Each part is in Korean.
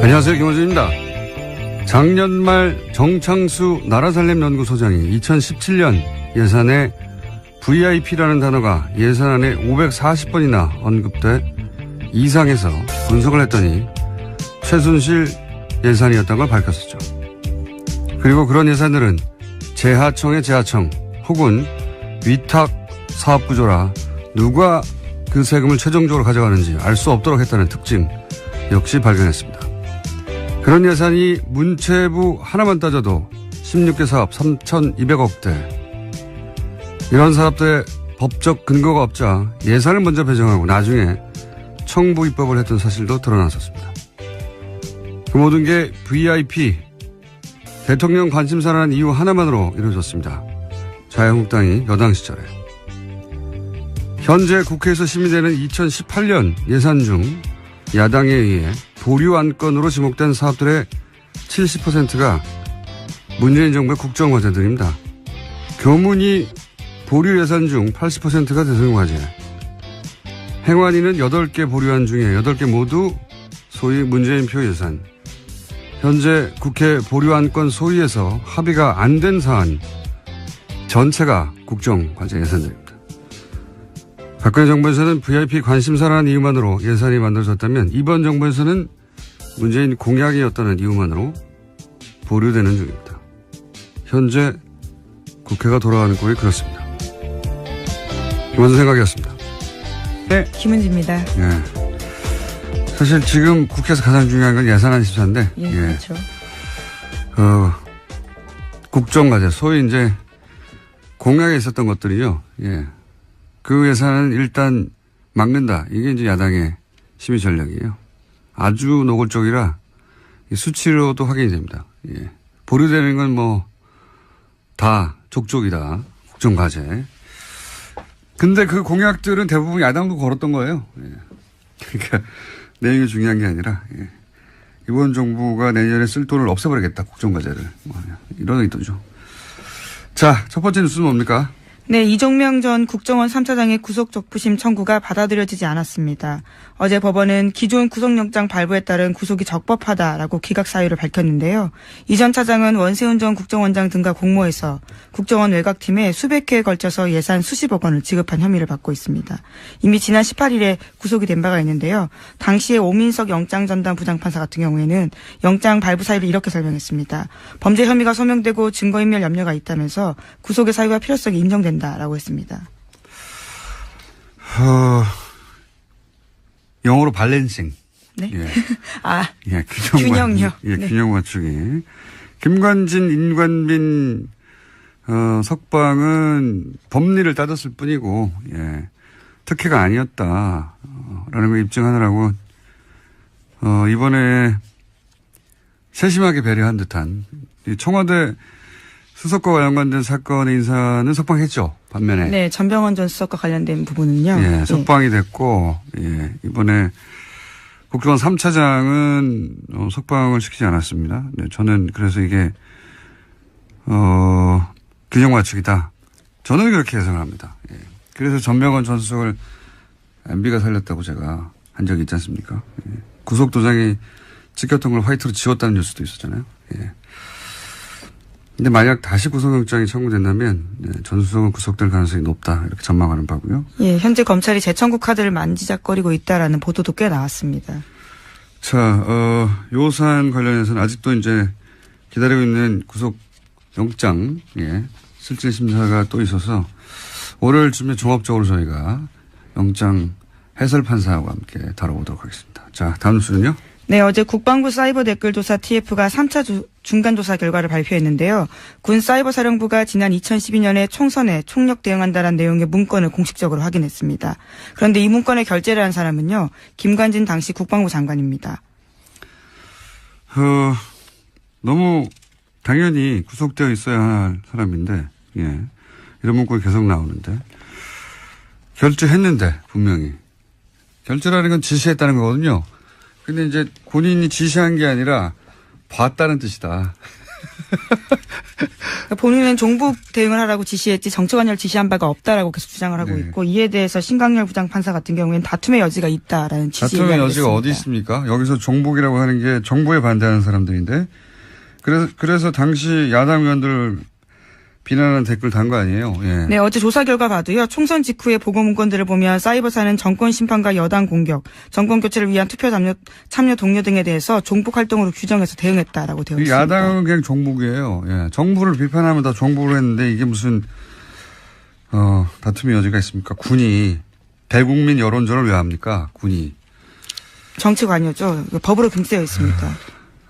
안녕하세요. 김호준입니다. 작년 말 정창수 나라살림연구소장이 2017년 예산에 VIP라는 단어가 예산안에 540번이나 언급돼 이상해서 분석을 했더니 최순실 예산이었던 걸 밝혔었죠. 그리고 그런 예산들은 재하청의 재하청 혹은 위탁 사업 구조라 누가 그 세금을 최종적으로 가져가는지 알 수 없도록 했다는 특징 역시 발견했습니다. 그런 예산이 문체부 하나만 따져도 16개 사업 3,200억대. 이런 사업들의 법적 근거가 없자 예산을 먼저 배정하고 나중에 청부 입법을 했던 사실도 드러났었습니다. 그 모든 게 VIP, 대통령 관심사라는 이유 하나만으로 이루어졌습니다. 자유한국당이 여당 시절에. 현재 국회에서 심의되는 2018년 예산 중 야당에 의해 보류 안건으로 지목된 사업들의 70%가 문재인 정부의 국정과제들입니다. 교문이 보류 예산 중 80%가 대통령과제. 행안위는 8개 보류안 중에 8개 모두 소위 문재인표 예산. 현재 국회 보류안건 소위에서 합의가 안 된 사안 전체가 국정과제 예산들입니다. 박근혜 정부에서는 VIP 관심사라는 이유만으로 예산이 만들어졌다면 이번 정부에서는 문재인 공약이었다는 이유만으로 보류되는 중입니다. 현재 국회가 돌아가는 꼴이 그렇습니다. 김원준 생각이었습니다. 네. 김은지입니다. 네. 사실 지금 국회에서 가장 중요한 건 예산안 심사인데. 예, 그렇죠. 국정과제, 소위 이제 공약에 있었던 것들이요. 예. 그 예산은 일단 막는다. 이게 이제 야당의 심의 전략이에요. 아주 노골적이라 수치로도 확인이 됩니다. 예. 보류되는 건 뭐 다 족족이다. 국정과제. 근데 그 공약들은 대부분 야당도 걸었던 거예요. 예. 그러니까 내용이 중요한 게 아니라 예. 이번 정부가 내년에 쓸 돈을 없애버리겠다. 국정과제를. 이런 의도죠. 자, 첫 번째 뉴스는 뭡니까? 네, 이종명 전 국정원 3차장의 구속 적부심 청구가 받아들여지지 않았습니다. 어제 법원은 기존 구속영장 발부에 따른 구속이 적법하다라고 기각 사유를 밝혔는데요. 이 전 차장은 원세훈 전 국정원장 등과 공모해서 국정원 외곽팀에 수백 회에 걸쳐서 예산 수십억 원을 지급한 혐의를 받고 있습니다. 이미 지난 18일에 구속이 된 바가 있는데요. 당시에 오민석 영장전담 부장판사 같은 경우에는 영장 발부 사유를 이렇게 설명했습니다. 범죄 혐의가 소명되고 증거인멸 염려가 있다면서 구속의 사유와 필요성이 인정된다라고 했습니다. 영어로 발렌싱. 네. 예. 아, 예, 균형요. 예, 네. 균형 맞추기. 김관진, 인관빈, 석방은 법리를 따졌을 뿐이고, 예, 특혜가 아니었다. 라는 걸 입증하느라고, 이번에 세심하게 배려한 듯한 청와대 수석과 관련된 사건의 인사는 석방했죠. 반면에. 네, 전병헌 전 수석과 관련된 부분은요. 예, 석방이 됐고, 예, 이번에 국정원 3차장은 석방을 시키지 않았습니다. 네, 저는 그래서 이게, 균형 맞추기다. 저는 그렇게 해석을 합니다. 예. 그래서 전병헌 전 수석을 MB가 살렸다고 제가 한 적이 있지 않습니까? 예. 구속도장이 찍혔던 걸 화이트로 지웠다는 뉴스도 있었잖아요. 예. 근데 만약 다시 구속영장이 청구된다면 전 수석은 구속될 가능성이 높다 이렇게 전망하는 바고요. 예, 현재 검찰이 재청구 카드를 만지작거리고 있다라는 보도도 꽤 나왔습니다. 자, 요 사안 관련해서는 아직도 이제 기다리고 있는 구속영장, 예, 실질 심사가 또 있어서 월요일쯤에 종합적으로 저희가 영장 해설 판사와 함께 다뤄보도록 하겠습니다. 자, 다음 뉴스는요? 네, 어제 국방부 사이버 댓글조사 TF가 3차 중간조사 결과를 발표했는데요. 군 사이버사령부가 지난 2012년에 총선에 총력 대응한다는 내용의 문건을 공식적으로 확인했습니다. 그런데 이 문건에 결재를 한 사람은요. 김관진 당시 국방부 장관입니다. 너무 당연히 구속되어 있어야 할 사람인데, 예, 이런 문구가 계속 나오는데 결재했는데 분명히 결재라는 건 지시했다는 거거든요. 근데 이제 본인이 지시한 게 아니라 봤다는 뜻이다. 그러니까 본인은 종북 대응을 하라고 지시했지 정치관여를 지시한 바가 없다라고 계속 주장을 하고 네. 있고 이에 대해서 신강렬 부장판사 같은 경우에는 다툼의 여지가 있다라는 취지의 다툼의 이야기를 여지가 어디 했습니다. 있습니까? 여기서 종북이라고 하는 게 정부에 반대하는 사람들인데 그래서 당시 야당 의원들 비난하는 댓글 단 거 아니에요? 예. 네, 어제 조사 결과 봐도요. 총선 직후의 보고 문건들을 보면 사이버사는 정권 심판과 여당 공격, 정권 교체를 위한 투표 참여 동료 등에 대해서 종북 활동으로 규정해서 대응했다라고 되어 있습니다. 야당은 그냥 종북이에요. 예. 정부를 비판하면 다 종북을 했는데 이게 무슨 다툼의 여지가 있습니까? 군이 대국민 여론전을 왜 합니까? 군이. 정치관여죠. 법으로 금지되어 있습니다.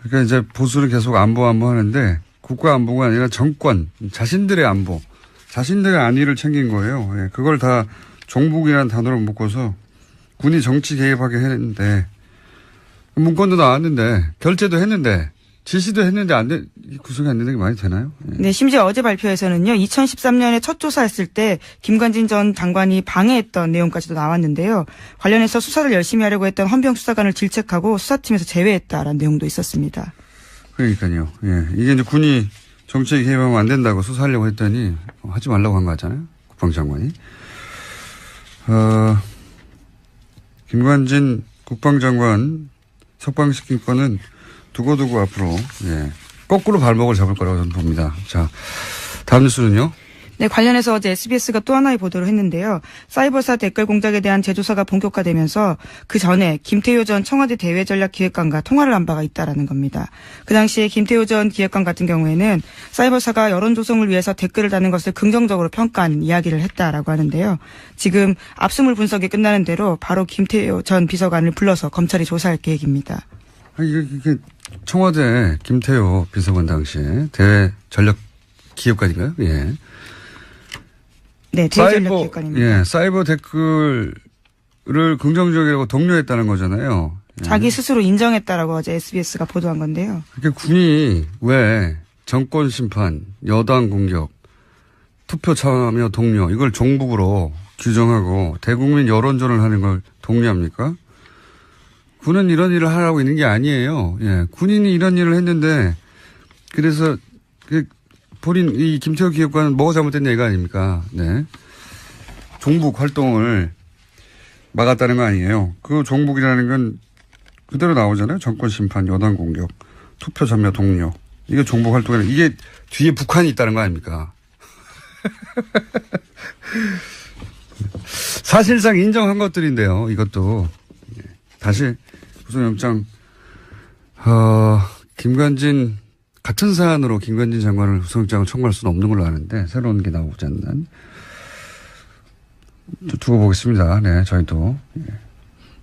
그러니까 이제 보수는 계속 안보 하는데 국가 안보가 아니라 정권, 자신들의 안보, 자신들의 안위를 챙긴 거예요. 예, 그걸 다 종북이라는 단어로 묶어서 군이 정치 개입하게 했는데 문건도 나왔는데 결재도 했는데 지시도 했는데 구속이 안 되는 게 말이 되나요? 예. 네, 심지어 어제 발표에서는요. 2013년에 첫 조사했을 때 김관진 전 장관이 방해했던 내용까지도 나왔는데요. 관련해서 수사를 열심히 하려고 했던 헌병 수사관을 질책하고 수사팀에서 제외했다라는 내용도 있었습니다. 그러니까요. 예. 이게 이제 군이 정치에 개입하면 안 된다고 수사하려고 했더니 하지 말라고 한 거 같잖아요. 국방장관이. 김관진 국방장관 석방시킨 건은 두고두고 앞으로 거꾸로 발목을 잡을 거라고 저는 봅니다. 자, 다음 뉴스는요. 네, 관련해서 어제 SBS가 또 하나의 보도를 했는데요. 사이버사 댓글 공작에 대한 재조사가 본격화되면서 그 전에 김태효 전 청와대 대외전략기획관과 통화를 한 바가 있다라는 겁니다. 그 당시에 김태효 전 기획관 같은 경우에는 사이버사가 여론 조성을 위해서 댓글을 다는 것을 긍정적으로 평가한 이야기를 했다라고 하는데요. 지금 압수물 분석이 끝나는 대로 바로 김태효 전 비서관을 불러서 검찰이 조사할 계획입니다. 이게 청와대 김태효 비서관 당시에 대외전략기획관인가요? 예. 네, 대외전략기획관입니다. 예, 사이버 댓글을 긍정적이라고 독려했다는 거잖아요. 예. 자기 스스로 인정했다라고 어제 SBS가 보도한 건데요. 그러니까 군이 왜 정권 심판, 여당 공격, 투표 참여 독려 이걸 종북으로 규정하고 대국민 여론전을 하는 걸 독려합니까? 군은 이런 일을 하라고 있는 게 아니에요. 예, 군인이 이런 일을 했는데 그래서 본인 이 김태호 기획관은 뭐가 잘못됐냐 이거 아닙니까? 네. 종북 활동을 막았다는 거 아니에요. 그 종북이라는 건 그대로 나오잖아요. 정권 심판, 여당 공격, 투표 참여 독려. 이게 종북 활동이라 이게 뒤에 북한이 있다는 거 아닙니까? 사실상 인정한 것들인데요. 이것도 다시 구속영장 김관진 같은 사안으로 김관진 장관을 구속영장을 청구할 수는 없는 걸로 아는데 새로운 게 나오지 않는 두고 보겠습니다. 네, 저희도.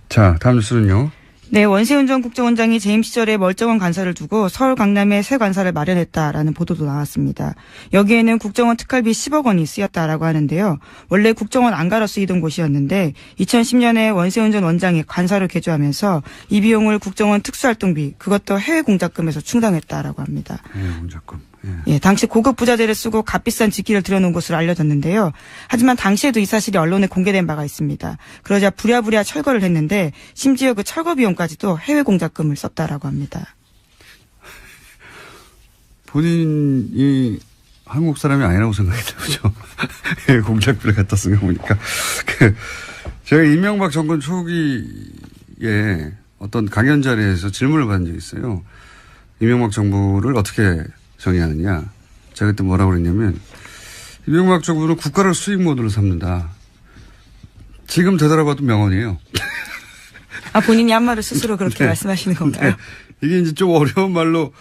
자, 다음 뉴스는요. 네, 원세훈 전 국정원장이 재임 시절에 멀쩡한 관사를 두고 서울 강남에 새 관사를 마련했다라는 보도도 나왔습니다. 여기에는 국정원 특활비 10억 원이 쓰였다라고 하는데요. 원래 국정원 안가로 쓰이던 곳이었는데 2010년에 원세훈 전 원장이 관사를 개조하면서 이 비용을 국정원 특수활동비 그것도 해외 공작금에서 충당했다라고 합니다. 해외 공작금. 예, 당시 고급 부자재를 쓰고 값비싼 직기를 들여놓은 것으로 알려졌는데요. 하지만 당시에도 이 사실이 언론에 공개된 바가 있습니다. 그러자 부랴부랴 철거를 했는데 심지어 그 철거 비용까지도 해외 공작금을 썼다라고 합니다. 본인이 한국 사람이 아니라고 생각했죠. 그죠? 해외 공작비를 갖다 쓴 거 보니까. 제가 이명박 정권 초기에 어떤 강연 자리에서 질문을 받은 적이 있어요. 이명박 정부를 어떻게 정의하느냐. 제가 그때 뭐라고 그랬냐면 이명박 정부는 국가를 수익 모드로 삼는다. 지금 되돌아봐도 명언이에요. 아, 본인이 한 말을 스스로 그렇게 네. 말씀하시는 건가요? 네. 이게 이제 좀 어려운 말로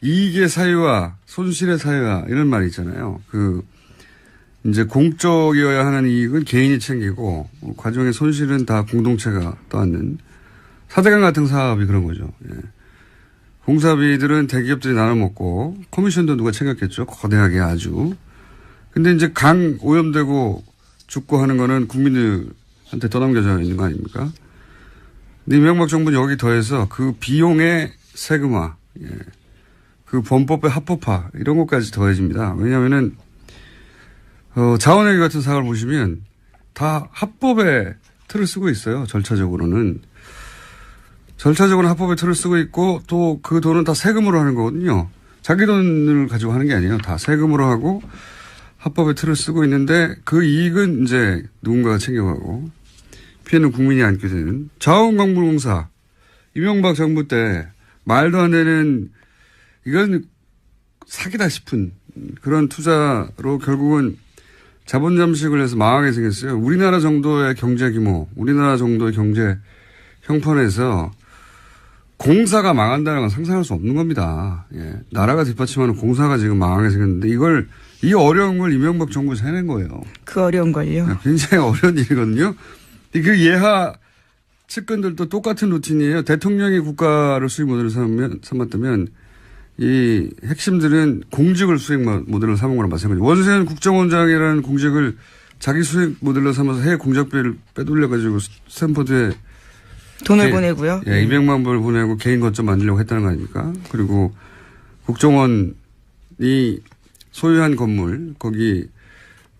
이익의 사유와 손실의 사유와 이런 말이 있잖아요. 이제 공적이어야 하는 이익은 개인이 챙기고 과정의 손실은 다 공동체가 떠안는 사대강 같은 사업이 그런 거죠. 예. 공사비들은 대기업들이 나눠 먹고 커미션도 누가 챙겼겠죠. 거대하게 아주. 근데 이제 강 오염되고 죽고 하는 거는 국민들한테 떠넘겨져 있는 거 아닙니까? 근데 이명박 정부는 여기 더해서 그 비용의 세금화, 예. 그 범법의 합법화 이런 것까지 더해집니다. 왜냐하면은 자원회계 같은 사업을 보시면 다 합법의 틀을 쓰고 있어요. 절차적으로는. 절차적으로는 합법의 틀을 쓰고 있고 또 그 돈은 다 세금으로 하는 거거든요. 자기 돈을 가지고 하는 게 아니에요. 다 세금으로 하고 합법의 틀을 쓰고 있는데 그 이익은 이제 누군가가 챙겨가고 피해는 국민이 안게 되는 자원광물공사 이명박 정부 때 말도 안 되는 이건 사기다 싶은 그런 투자로 결국은 자본 잠식을 해서 망하게 생겼어요. 우리나라 정도의 경제 규모, 우리나라 정도의 경제 형편에서 공사가 망한다는 건 상상할 수 없는 겁니다. 예. 나라가 뒷받침하는 공사가 지금 망하게 생겼는데 이 어려운 걸 이명박 정부에서 해낸 거예요. 그 어려운 걸요. 굉장히 어려운 일이거든요. 그 예하 측근들도 똑같은 루틴이에요. 대통령이 국가를 수익 모델을 삼았다면 이 핵심들은 공직을 수익 모델로 삼은 거랑 마찬가지죠. 원세훈 국정원장이라는 공직을 자기 수익 모델로 삼아서 해외 공작비를 빼돌려가지고 스탠퍼드에 돈을 보내고요. 예, 200만 불을 보내고 개인 거점 만들려고 했다는 거 아닙니까? 그리고 국정원이 소유한 건물, 거기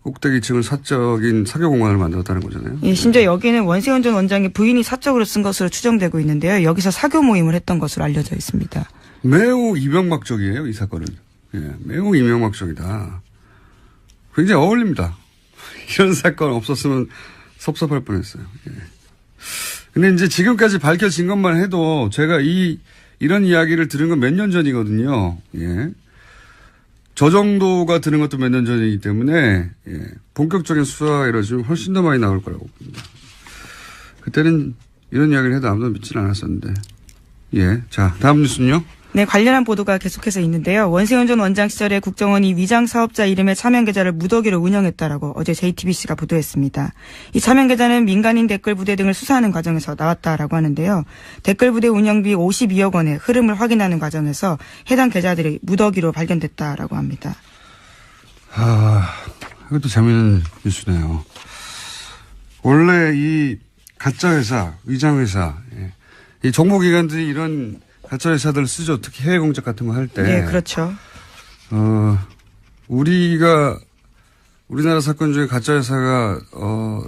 꼭대기층을 사적인 사교공간을 만들었다는 거잖아요. 예, 심지어 여기는 원세훈 전 원장의 부인이 사적으로 쓴 것으로 추정되고 있는데요. 여기서 사교 모임을 했던 것으로 알려져 있습니다. 매우 이명박적이에요, 이 사건은. 예, 매우 이명박적이다. 굉장히 어울립니다. 이런 사건 없었으면 섭섭할 뻔했어요. 예. 근데 이제 지금까지 밝혀진 것만 해도 제가 이런 이야기를 들은 건 몇 년 전이거든요. 예. 저 정도가 드는 것도 몇 년 전이기 때문에, 예. 본격적인 수사가 이루어지면 훨씬 더 많이 나올 거라고 봅니다. 그때는 이런 이야기를 해도 아무도 믿지는 않았었는데. 예. 자, 다음 뉴스는요? 네, 관련한 보도가 계속해서 있는데요. 원세훈 전 원장 시절에 국정원이 위장 사업자 이름의 차명 계좌를 무더기로 운영했다라고 어제 JTBC가 보도했습니다. 이 차명 계좌는 민간인 댓글 부대 등을 수사하는 과정에서 나왔다라고 하는데요. 댓글 부대 운영비 52억 원의 흐름을 확인하는 과정에서 해당 계좌들이 무더기로 발견됐다라고 합니다. 이것도 재미있는 뉴스네요. 원래 이 가짜 회사, 위장 회사, 예. 이 정보기관들이 이런 가짜 회사들 쓰죠. 특히 해외 공작 같은 거 할 때. 네, 그렇죠. 우리나라 사건 중에 가짜 회사가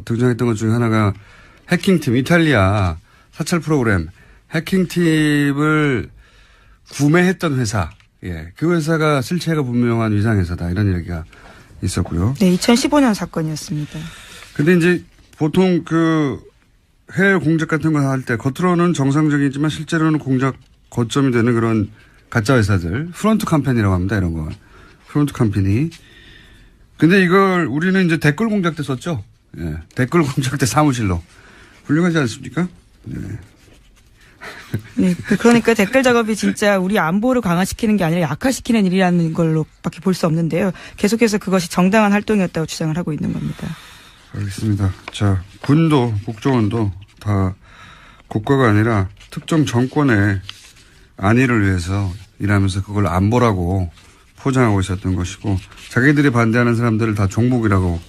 등장했던 것 중에 하나가 해킹팀, 이탈리아 사찰 프로그램 해킹팀을 구매했던 회사. 예, 그 회사가 실체가 분명한 위장 회사다 이런 얘기가 있었고요. 네, 2015년 사건이었습니다. 근데 이제 보통 그 해외 공작 같은 거 할 때 겉으로는 정상적이지만 실제로는 공작 거점이 되는 그런 가짜 회사들. 프론트 컴퍼니라고 합니다. 이런 거. 프론트 컴퍼니. 근데 이걸 우리는 이제 댓글 공작 때 썼죠. 예. 댓글 공작 때 사무실로. 훌륭하지 않습니까? 네. 네, 그러니까 댓글 작업이 진짜 우리 안보를 강화시키는 게 아니라 약화시키는 일이라는 걸로밖에 볼 수 없는데요. 계속해서 그것이 정당한 활동이었다고 주장을 하고 있는 겁니다. 알겠습니다. 자, 군도 국정원도 다 국가가 아니라 특정 정권의 안위를 위해서 일하면서 그걸 안보라고 포장하고 있었던 것이고 자기들이 반대하는 사람들을 다 종북이라고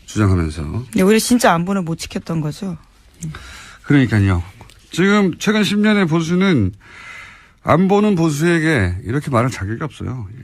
주장하면서. 네, 오히려 진짜 안보는 못 지켰던 거죠. 그러니까요. 지금 최근 10년의 보수는 안보는 보수에게 이렇게 말할 자격이 없어요. 예.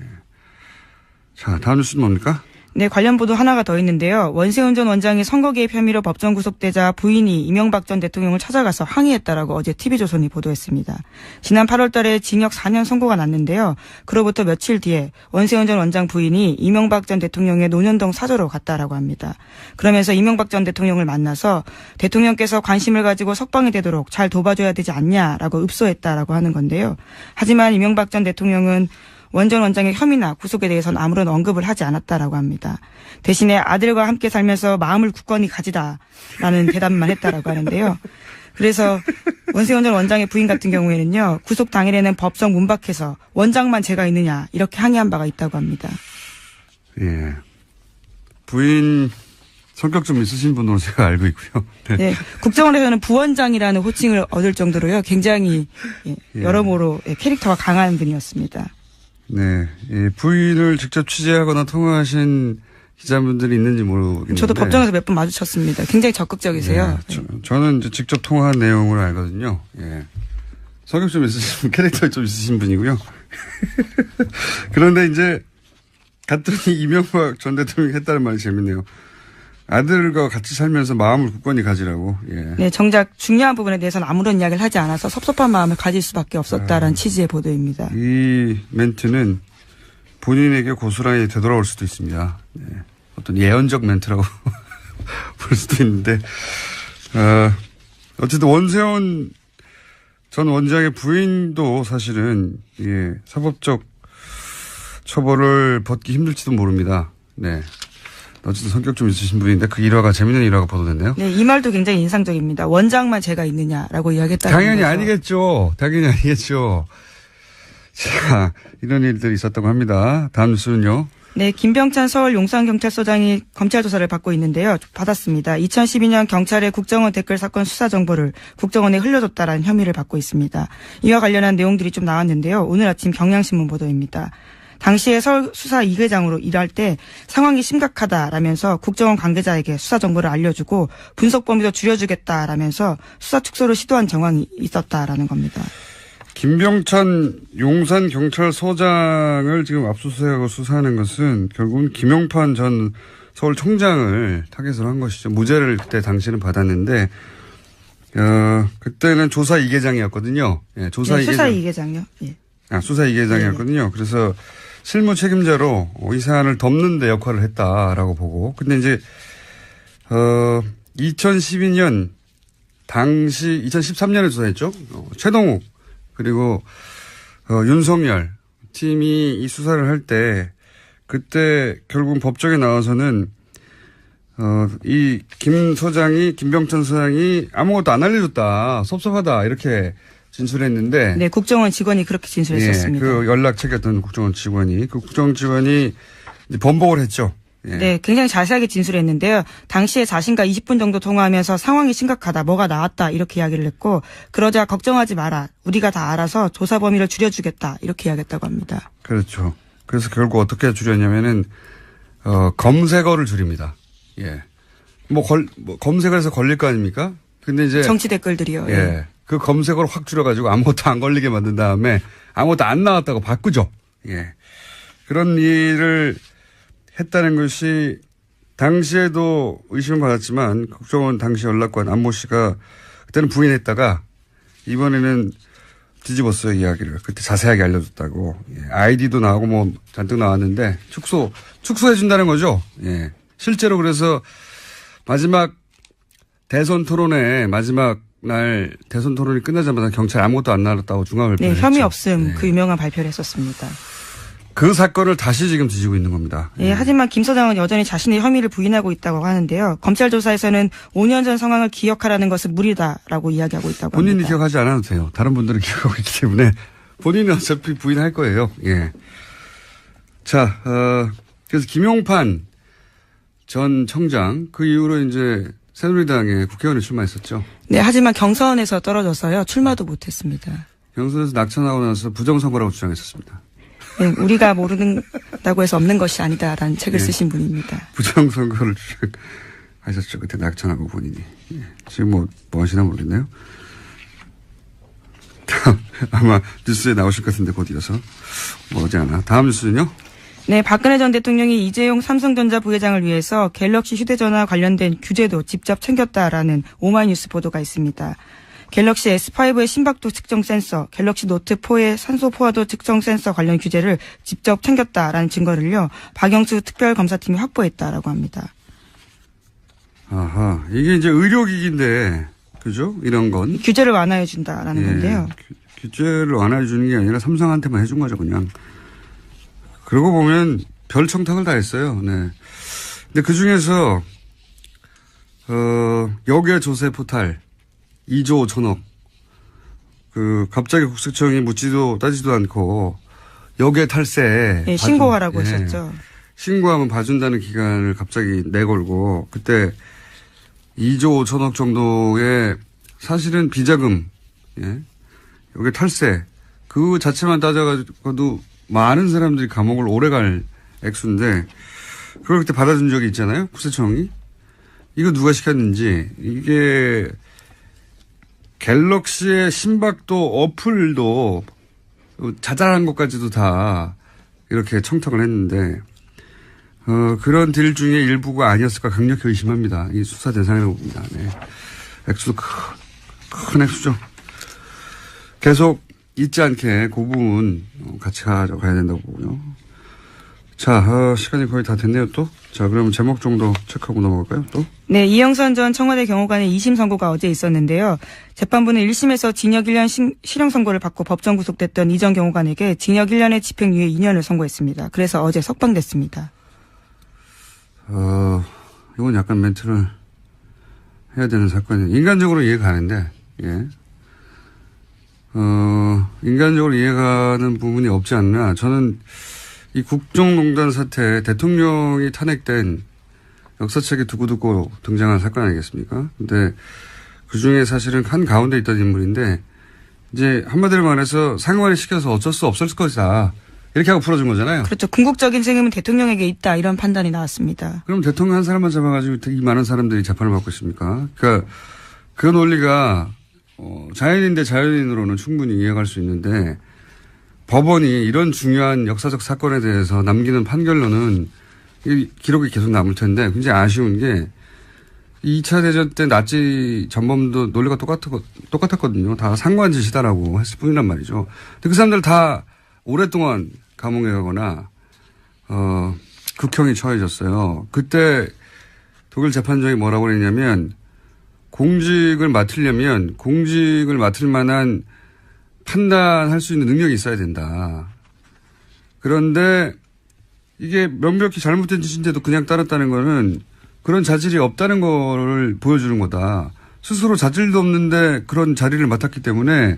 자, 다음 뉴스는 뭡니까? 네, 관련 보도 하나가 더 있는데요. 원세훈 전 원장이 선거 개입 혐의로 법정 구속되자 부인이 이명박 전 대통령을 찾아가서 항의했다라고 어제 TV조선이 보도했습니다. 지난 8월 달에 징역 4년 선고가 났는데요. 그로부터 며칠 뒤에 원세훈 전 원장 부인이 이명박 전 대통령의 논현동 사저로 갔다라고 합니다. 그러면서 이명박 전 대통령을 만나서 대통령께서 관심을 가지고 석방이 되도록 잘 도와줘야 되지 않냐라고 읍소했다라고 하는 건데요. 하지만 이명박 전 대통령은 원 전 원장의 혐의나 구속에 대해서는 아무런 언급을 하지 않았다라고 합니다. 대신에 아들과 함께 살면서 마음을 굳건히 가지다라는 대답만 했다라고 하는데요. 그래서 원세훈 전 원장의 부인 같은 경우에는요. 구속 당일에는 법정 문 밖에서 원장만 제가 있느냐 이렇게 항의한 바가 있다고 합니다. 예. 부인 성격 좀 있으신 분으로 제가 알고 있고요. 네. 네, 국정원에서는 부원장이라는 호칭을 얻을 정도로요. 굉장히 여러모로 캐릭터가 강한 분이었습니다. 네. 예, 부인을 직접 취재하거나 통화하신 기자분들이 있는지 모르겠는데. 저도 법정에서 몇 번 마주쳤습니다. 굉장히 적극적이세요. 예, 저는 이제 직접 통화한 내용을 알거든요. 예. 성격 좀 있으신 분, 캐릭터 좀 있으신 분이고요. 그런데 이제 갔더니 이명박 전 대통령이 했다는 말이 재밌네요. 아들과 같이 살면서 마음을 굳건히 가지라고. 예. 네, 정작 중요한 부분에 대해서는 아무런 이야기를 하지 않아서 섭섭한 마음을 가질 수밖에 없었다라는 취지의 보도입니다. 이 멘트는 본인에게 고스란히 되돌아올 수도 있습니다. 네. 어떤 예언적 멘트라고 볼 수도 있는데, 어쨌든 원세훈 전 원장의 부인도 사실은, 예, 사법적 처벌을 받기 힘들지도 모릅니다. 네. 어쨌든 성격 좀 있으신 분인데 그 일화가 재밌는 일화가 보도됐네요. 네, 이 말도 굉장히 인상적입니다. 원장만 죄가 있느냐라고 이야기했다는 당연히 거죠. 아니겠죠. 당연히 아니겠죠. 자, 이런 일들이 있었다고 합니다. 다음 뉴스는요. 네, 김병찬 서울 용산경찰서장이 검찰 조사를 받고 있는데요. 받았습니다. 2012년 경찰의 국정원 댓글 사건 수사 정보를 국정원에 흘려줬다라는 혐의를 받고 있습니다. 이와 관련한 내용들이 좀 나왔는데요. 오늘 아침 경향신문 보도입니다. 당시에 서울 수사 2계장으로 일할 때 상황이 심각하다라면서 국정원 관계자에게 수사 정보를 알려주고 분석 범위도 줄여주겠다라면서 수사 축소를 시도한 정황이 있었다라는 겁니다. 김병찬 용산경찰서장을 지금 압수수색하고 수사하는 것은 결국은 김용판 전 서울청장을 타겟으로 한 것이죠. 무죄를 그때 당시는 받았는데 그때는 조사 2계장이었거든요. 예, 조사 네, 2계장. 수사 2계장요. 예. 수사 2계장이었거든요. 네. 그래서 실무 책임자로 이 사안을 덮는 데 역할을 했다라고 보고. 근데 이제 2012년 당시 2013년에 조사했죠. 최동욱 그리고 윤석열 팀이 이 수사를 할 때 그때 결국은 법정에 나와서는 이 김병찬 소장이 아무것도 안 알려줬다, 섭섭하다 이렇게 진술했는데. 네, 국정원 직원이 그렇게 진술했었습니다. 예, 그 연락책이었던 국정원 직원이 그 국정원 직원이 번복을 했죠. 예. 네, 굉장히 자세하게 진술했는데요. 당시에 자신과 20분 정도 통화하면서 상황이 심각하다, 뭐가 나왔다 이렇게 이야기를 했고 그러자 걱정하지 마라, 우리가 다 알아서 조사 범위를 줄여주겠다 이렇게 이야기했다고 합니다. 그렇죠. 그래서 결국 어떻게 줄였냐면은 검색어를 줄입니다. 예, 검색을 해서 걸릴 거 아닙니까? 근데 이제 정치 댓글들이요. 예, 예. 그 검색어를 확 줄여가지고 아무것도 안 걸리게 만든 다음에 아무것도 안 나왔다고 바꾸죠. 예, 그런 일을 했다는 것이 당시에도 의심을 받았지만 국정원 당시 연락관 안모 씨가 그때는 부인했다가 이번에는 뒤집었어요, 이야기를. 그때 자세하게 알려줬다고. 예, 아이디도 나오고 뭐 잔뜩 나왔는데 축소해준다는 거죠. 예, 실제로 그래서 마지막 대선 토론회 마지막 날 대선 토론이 끝나자마자 경찰 아무것도 안 나왔다고 중앙발표를 했죠. 혐의 없음 네. 그 유명한 발표를 했었습니다. 그 사건을 다시 지금 뒤지고 있는 겁니다. 예, 하지만 김 서장은 여전히 자신의 혐의를 부인하고 있다고 하는데요. 검찰 조사에서는 5년 전 상황을 기억하라는 것은 무리다라고 이야기하고 있다고 본인이 합니다. 기억하지 않아도 돼요. 다른 분들은 기억하고 있기 때문에 본인은 어차피 부인할 거예요. 예. 자, 그래서 김용판 전 청장 그 이후로 이제 새누리당에 국회의원에 출마했었죠. 네, 하지만 경선에서 떨어져서요. 출마도 못했습니다. 경선에서 낙천하고 나서 부정선거라고 주장했었습니다. 네, 우리가 모른다고 해서 없는 것이 아니다라는 책을 예. 쓰신 분입니다. 부정선거를 하셨죠. 그때 낙천하고 본인이. 예. 지금 뭐 하시나 모르겠네요. 아마 뉴스에 나오실 것 같은데 곧 이어서. 뭐지 않아. 다음 뉴스는요? 네, 박근혜 전 대통령이 이재용 삼성전자 부회장을 위해서 갤럭시 휴대전화 관련된 규제도 직접 챙겼다라는 오마이뉴스 보도가 있습니다. 갤럭시 S5의 심박도 측정 센서, 갤럭시 노트4의 산소 포화도 측정 센서 관련 규제를 직접 챙겼다라는 증거를요, 박영수 특별검사팀이 확보했다라고 합니다. 아하. 이게 이제 의료기기인데, 그죠? 이런 건. 규제를 완화해준다라는 건데요. 규제를 완화해주는 게 아니라 삼성한테만 해준 거죠, 그냥. 그러고 보면 별 청탁을 다 했어요. 네. 근데 그 중에서, 역외 조세 포탈 2조 5천억. 갑자기 국세청이 묻지도 따지도 않고 역외 탈세. 네, 신고하라고 했었죠. 신고하면 봐준다는 기간을 갑자기 내걸고 그때 2조 5천억 정도의 사실은 비자금, 예. 역외 탈세. 그 자체만 따져가지고도 많은 사람들이 감옥을 오래 갈 액수인데 그걸 그때 받아준 적이 있잖아요. 국세청이. 이거 누가 시켰는지. 이게 갤럭시의 심박도 어플도 자잘한 것까지도 다 이렇게 청탁을 했는데 그런 딜 중에 일부가 아니었을까 강력히 의심합니다. 이 수사 대상이라고 봅니다. 네. 액수도 큰 액수죠. 계속 잊지 않게 그 부분 같이 가져가야 된다고 보고요. 자, 시간이 거의 다 됐네요, 또. 자, 그러면 제목 정도 체크하고 넘어갈까요, 또? 네, 이영선 전 청와대 경호관의 2심 선고가 어제 있었는데요. 재판부는 1심에서 징역 1년 실형 선고를 받고 법정 구속됐던 이 전 경호관에게 징역 1년에 집행유예 2년을 선고했습니다. 그래서 어제 석방됐습니다. 이건 약간 멘트를 해야 되는 사건이에요. 인간적으로 이해가 가는데, 예. 인간적으로 이해가는 부분이 없지 않나. 저는 이 국정농단 사태, 대통령이 탄핵된 역사책에 두고두고 등장한 사건 아니겠습니까? 근데 그 중에 사실은 한 가운데 있던 인물인데, 이제 한마디로 말해서 상관이 시켜서 어쩔 수 없을 것이다. 이렇게 하고 풀어준 거잖아요. 그렇죠. 궁극적인 책임은 대통령에게 있다. 이런 판단이 나왔습니다. 그럼 대통령 한 사람만 잡아가지고 이 많은 사람들이 재판을 받고 있습니까? 그러니까 그 논리가 자연인 대 자연인으로는 충분히 이해할 수 있는데 법원이 이런 중요한 역사적 사건에 대해서 남기는 판결로는 이 기록이 계속 남을 텐데 굉장히 아쉬운 게 2차 대전 때 나치 전범도 논리가 똑같았거든요. 다 상관 짓이다라고 했을 뿐이란 말이죠. 근데 그 사람들 다 오랫동안 감옥에 가거나 극형이 처해졌어요. 그때 독일 재판정이 뭐라고 그랬냐면 공직을 맡으려면 공직을 맡을 만한 판단할 수 있는 능력이 있어야 된다. 그런데 이게 명백히 잘못된 짓인데도 그냥 따랐다는 거는 그런 자질이 없다는 거를 보여주는 거다. 스스로 자질도 없는데 그런 자리를 맡았기 때문에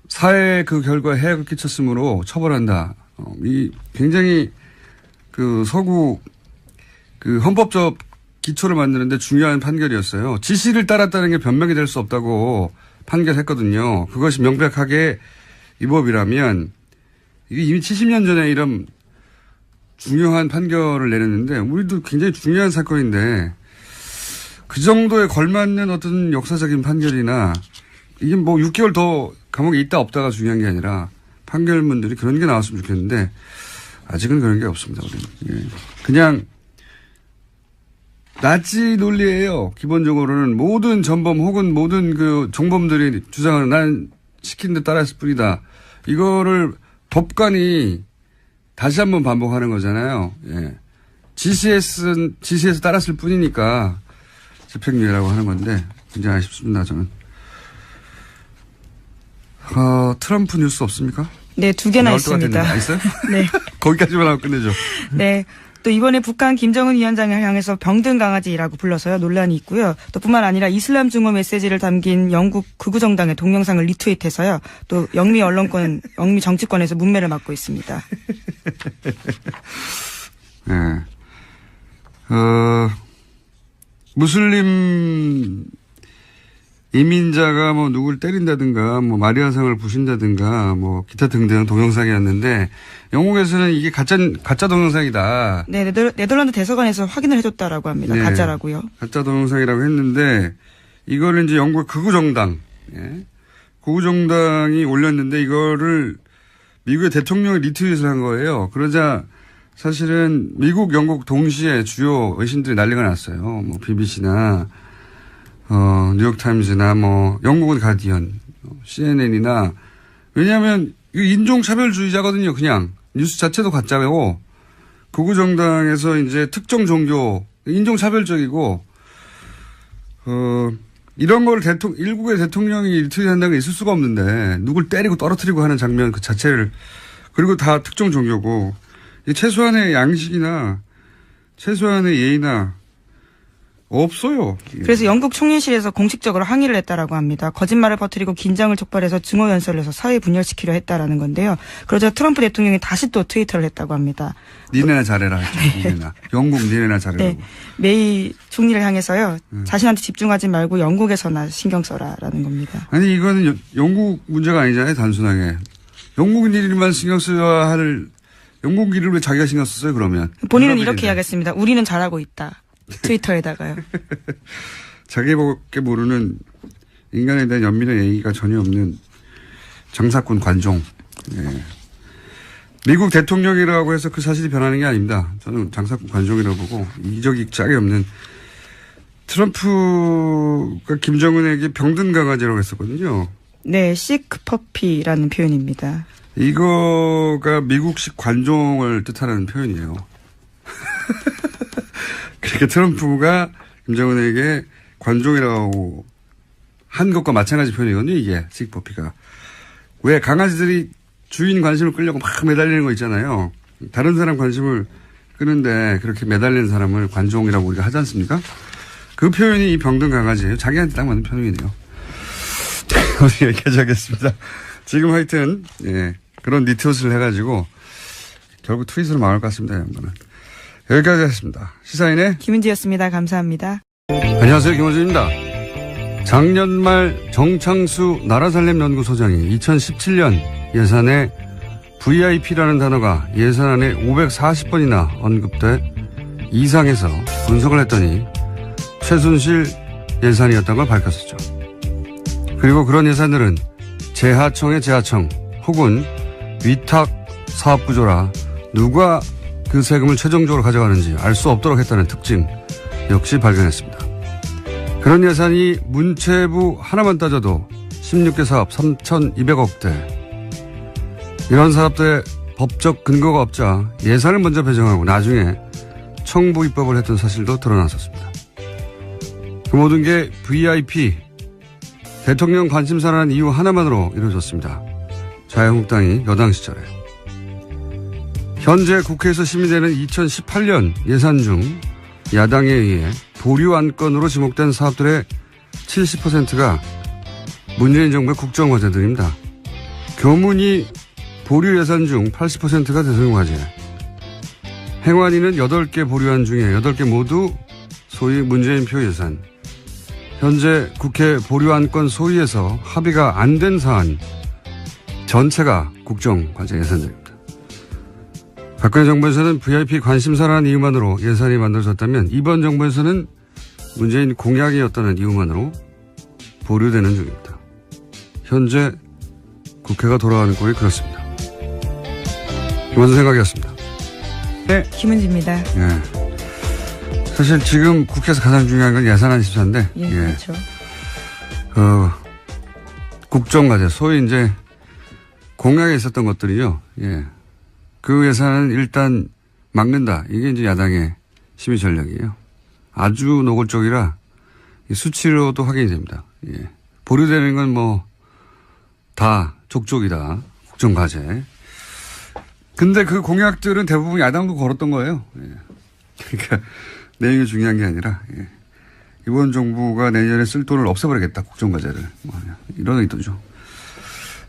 사회에 그 결과에 해악을 끼쳤으므로 처벌한다. 이 굉장히 그 서구 그 헌법적 기초를 만드는데 중요한 판결이었어요. 지시를 따랐다는 게 변명이 될 수 없다고 판결했거든요. 그것이 명백하게 위법이라면 이게 이미 70년 전에 이런 중요한 판결을 내렸는데 우리도 굉장히 중요한 사건인데 그 정도에 걸맞는 어떤 역사적인 판결이나 이게 뭐 6개월 더 감옥에 있다 없다가 중요한 게 아니라 판결문들이 그런 게 나왔으면 좋겠는데 아직은 그런 게 없습니다. 우리는. 예. 그냥 나치 논리예요. 기본적으로는 모든 전범 혹은 모든 그 종범들이 주장하는 난 시킨 데 따랐을 뿐이다. 이거를 법관이 다시 한번 반복하는 거잖아요. 예. 지시에서 따랐을 뿐이니까 집행유예라고 하는 건데 굉장히 아쉽습니다. 저는. 트럼프 뉴스 없습니까? 네, 2개나 있습니다. 있어요? 네. 거기까지만 하고 끝내죠. 네. 또 이번에 북한 김정은 위원장을 향해서 병든 강아지라고 불러서요 논란이 있고요. 또 뿐만 아니라 이슬람 증오 메시지를 담긴 영국 극우 정당의 동영상을 리트윗해서요. 또 영미 정치권에서 문매를 맞고 있습니다. 네. 무슬림 이민자가 뭐 누굴 때린다든가 뭐 마리아상을 부신다든가 뭐 기타 등등 동영상이었는데 영국에서는 이게 가짜 동영상이다. 네, 네덜란드 대사관에서 확인을 해줬다라고 합니다. 네, 가짜라고요. 가짜 동영상이라고 했는데 이거를 이제 영국 극우 정당, 극우 정당이 올렸는데 이거를 미국의 대통령이 리트윗을 한 거예요. 그러자 사실은 미국, 영국 동시에 주요 외신들이 난리가 났어요. 뭐 BBC나 뉴욕타임즈나 뭐 영국은 가디언, CNN이나 왜냐하면 인종차별주의자거든요. 그냥 뉴스 자체도 가짜고 극우 정당에서 이제 특정 종교 인종차별적이고 이런 걸 일국의 대통령이 리트윗한다는 게 있을 수가 없는데 누굴 때리고 떨어뜨리고 하는 장면 그 자체를 그리고 다 특정 종교고 최소한의 양식이나 최소한의 예의나 없어요. 그래서 영국 총리실에서 공식적으로 항의를 했다라고 합니다. 거짓말을 퍼뜨리고 긴장을 촉발해서 증오 연설을 해서 사회 분열시키려 했다라는 건데요. 그러자 트럼프 대통령이 다시 또 트위터를 했다고 합니다. 니네나 잘해라. 니네나. 영국 니네나 잘해라. 네. 메이 총리를 향해서요. 자신한테 집중하지 말고 영국에서나 신경 써라라는 겁니다. 아니 이거는 영국 문제가 아니잖아요. 단순하게. 영국 일만 신경 써야 할 영국 일을 왜 자기가 신경 썼어요 그러면. 본인은 이렇게 이야기했습니다. 우리는 잘하고 있다. 트위터에다가요. 자기밖에 모르는 인간에 대한 연민의 예의가 전혀 없는 정사꾼 관종. 예. 미국 대통령이라고 해서 그 사실이 변하는 게 아닙니다. 저는 장사꾼 관종이라고 보고 이적이 짝이 없는 트럼프가 김정은에게 병든 강아지라고 했었거든요. 네, 시크퍼피라는 표현입니다. 이거가 미국식 관종을 뜻하는 표현이에요. 그러니까 트럼프가 김정은에게 관종이라고 한 것과 마찬가지 표현이거든요. 이게 시크퍼피가. 왜 강아지들이 주인 관심을 끌려고 막 매달리는 거 있잖아요. 다른 사람 관심을 끄는데 그렇게 매달리는 사람을 관종이라고 우리가 하지 않습니까? 그 표현이 이 병든 강아지예요. 자기한테 딱 맞는 표현이네요. 어디 여기까지 하겠습니다. 지금 하여튼 예, 그런 니트옷을 해가지고 결국 트윗으로 망할 것 같습니다. 양반은. 여기까지 하겠습니다. 시사인의 김은지였습니다. 감사합니다. 안녕하세요. 김원준입니다. 작년 말 정창수 나라살림연구소장이 2017년 예산에 VIP라는 단어가 예산안에 540번이나 언급돼 이상해서 분석을 했더니 최순실 예산이었던 걸 밝혔었죠. 그리고 그런 예산들은 재하청의 재하청 혹은 위탁 사업 구조라 누가 그 세금을 최종적으로 가져가는지 알 수 없도록 했다는 특징 역시 발견했습니다. 그런 예산이 문체부 하나만 따져도 16개 사업 3,200억대. 이런 사업들의 법적 근거가 없자 예산을 먼저 배정하고 나중에 청부 입법을 했던 사실도 드러났었습니다. 그 모든 게 VIP, 대통령 관심사라는 이유 하나만으로 이루어졌습니다. 자유한국당이 여당 시절에. 현재 국회에서 심의되는 2018년 예산 중 야당에 의해 보류 안건으로 지목된 사업들의 70%가 문재인 정부의 국정과제들입니다. 교문이 보류 예산 중 80%가 대통령과제. 행안위는 8개 보류안 중에 8개 모두 소위 문재인표 예산. 현재 국회 보류안건 소위에서 합의가 안 된 사안 전체가 국정과제 예산들입니다. 박근혜 정부에서는 VIP 관심사라는 이유만으로 예산이 만들어졌다면 이번 정부에서는 문재인 공약이었다는 이유만으로 보류되는 중입니다. 현재 국회가 돌아가는 꼴이 그렇습니다. 김원준 생각이었습니다. 네. 김은지입니다. 예. 사실 지금 국회에서 가장 중요한 건 예산안 심사인데. 예, 그렇죠. 국정과제, 소위 이제 공약에 있었던 것들이요. 예. 그 예산은 일단 막는다. 이게 이제 야당의 심의 전략이에요. 아주 노골적이라 수치로도 확인이 됩니다. 예. 보류되는 건 뭐 다 족족이다. 국정과제. 근데 그 공약들은 대부분 야당도 걸었던 거예요. 예. 그러니까 내용이 중요한 게 아니라 예. 이번 정부가 내년에 쓸 돈을 없애버리겠다. 국정과제를. 뭐 이런 의도죠.